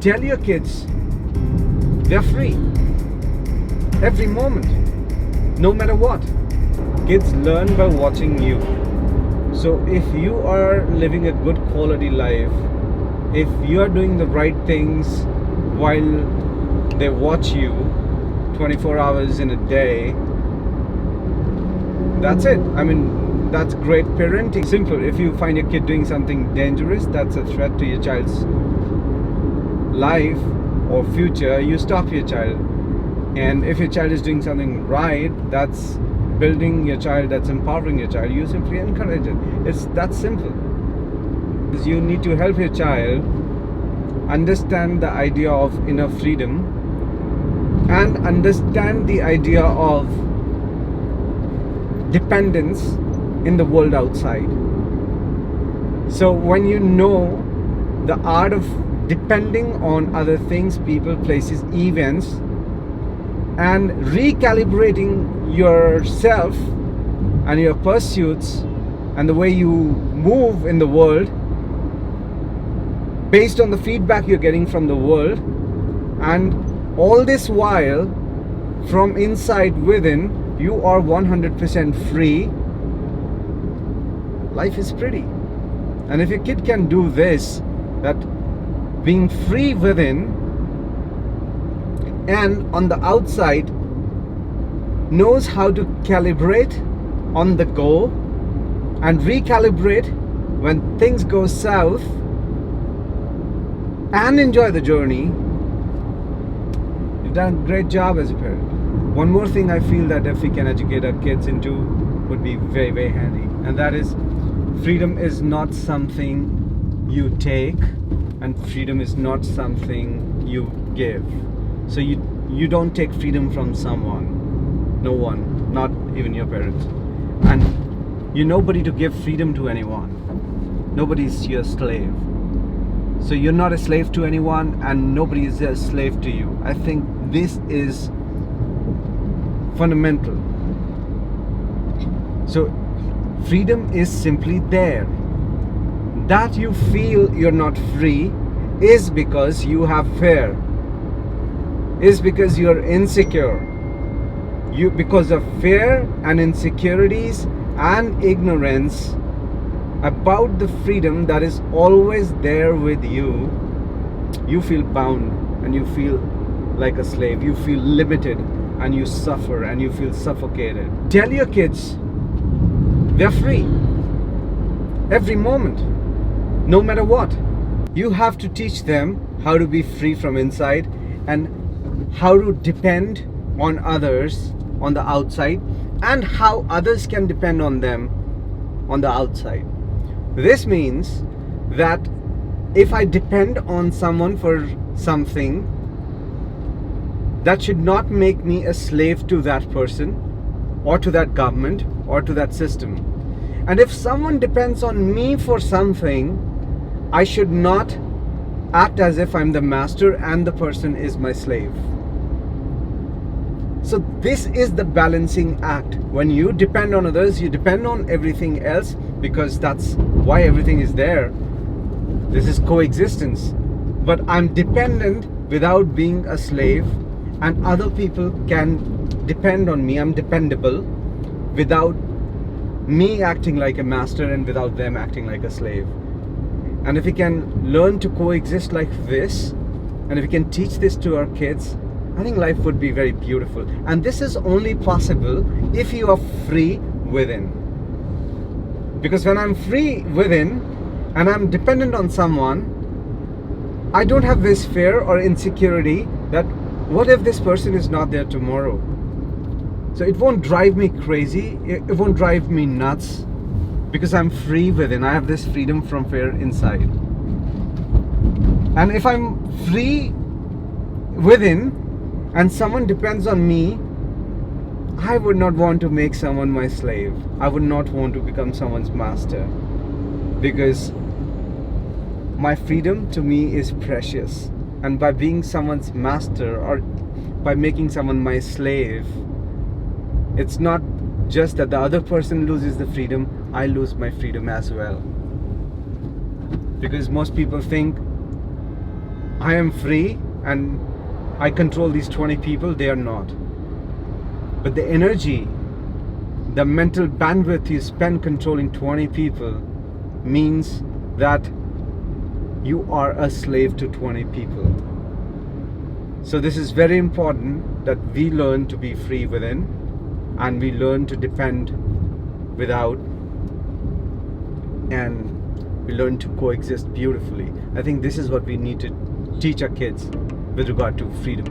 Tell your kids they're free every moment, no matter what. Kids learn by watching you. So if you are living a good quality life, if you are doing the right things while they watch you 24 hours in a day, that's it. I mean, that's great parenting. Simple. If you find your kid doing something dangerous, that's a threat to your child's life or future, you stop your child. And if your child is doing something right, that's building your child, that's empowering your child, you simply encourage it. It's that simple. You need to help your child understand the idea of inner freedom and understand the idea of dependence in the world outside. So when you know the art of depending on other things, people, places, events, and recalibrating yourself and your pursuits and the way you move in the world based on the feedback you're getting from the world, and all this while from inside within you are 100% free, life is pretty. And if your kid can do this, that being free within and on the outside, knows how to calibrate on the go and recalibrate when things go south, and enjoy the journey, you've done a great job as a parent. One more thing I feel that if we can educate our kids into would be very, very handy, and that is freedom is not something you take, and freedom is not something you give. So you don't take freedom from someone, no one, not even your parents, and you're nobody to give freedom to anyone. Nobody's your slave. So you're not a slave to anyone, and nobody is a slave to you. I think this is fundamental. So freedom is simply there. That you feel you're not free is because you have fear, is because you're insecure. Because of fear and insecurities and ignorance about the freedom that is always there with you, you feel bound and you feel like a slave. You feel limited and you suffer and you feel suffocated. Tell your kids they're free every moment, no matter what. You have to teach them how to be free from inside and how to depend on others on the outside, and how others can depend on them on the outside. This means that if I depend on someone for something, that should not make me a slave to that person or to that government or to that system. And if someone depends on me for something, I should not act as if I'm the master and the person is my slave. So this is the balancing act. When you depend on others, you depend on everything else, because that's why everything is there. This is coexistence. But I'm dependent without being a slave, and other people can depend on me. I'm dependable without me acting like a master and without them acting like a slave. And if we can learn to coexist like this, and if we can teach this to our kids, I think life would be very beautiful. And this is only possible if you are free within. Because when I'm free within and I'm dependent on someone, I don't have this fear or insecurity that what if this person is not there tomorrow? So it won't drive me crazy, it won't drive me nuts, because I'm free within. I have this freedom from fear inside. And if I'm free within and someone depends on me, I would not want to make someone my slave. I would not want to become someone's master, because my freedom to me is precious. And by being someone's master or by making someone my slave, it's not just that the other person loses the freedom, I lose my freedom as well. Because most people think I am free and I control these 20 people. They are not. But the energy, the mental bandwidth you spend controlling 20 people means that you are a slave to 20 people. So this is very important that we learn to be free within and we learn to depend without, and we learn to coexist beautifully. I think this is what we need to teach our kids with regard to freedom.